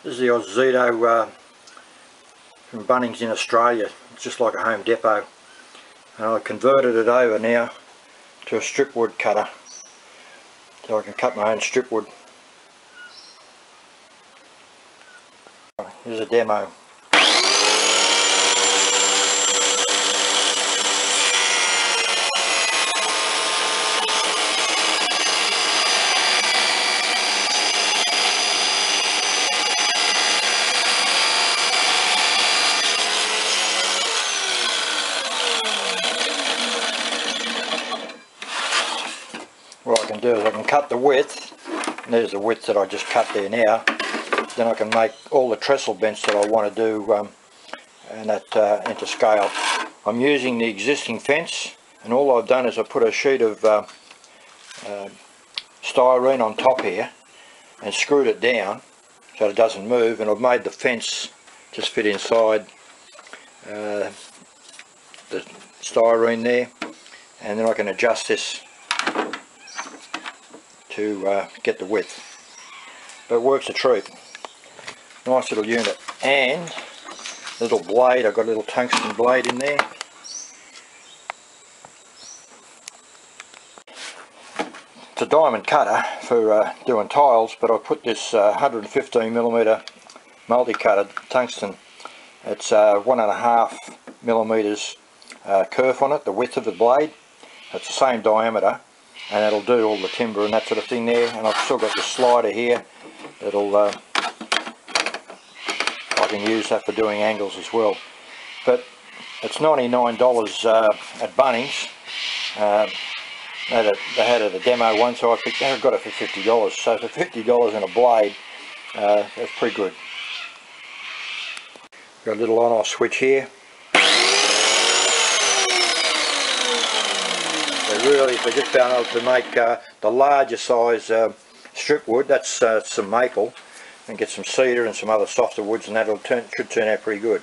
This is the Ozito from Bunnings in Australia. It's just like a Home Depot. And I converted it over now to a strip wood cutter, so I can cut my own strip wood. Here's a demo. What I can do is I can cut the width, and there's the width that I just cut there now. Then I can make all the trestle bents that I want to do and that into scale. I'm using the existing fence, and all I've done is I put a sheet of styrene on top here and screwed it down so it doesn't move, and I've made the fence just fit inside the styrene there, and then I can adjust this to get the width. But it works a treat. Nice little unit, and little blade. I've got a little tungsten blade in there. It's a diamond cutter for doing tiles, but I put this 115mm multi-cutter tungsten. It's 1.5 millimeters kerf on it, the width of the blade. It's the same diameter, and that'll do all the timber and that sort of thing there. And I've still got the slider here that'll I can use that for doing angles as well. But it's $99 at Bunnings. They had it at a demo once, so I got it for $50. So for $50 and a blade, that's pretty good. Got a little on-off switch here. They're just been able to make the larger size strip wood. That's some maple, and get some cedar and some other softer woods, and should turn out pretty good.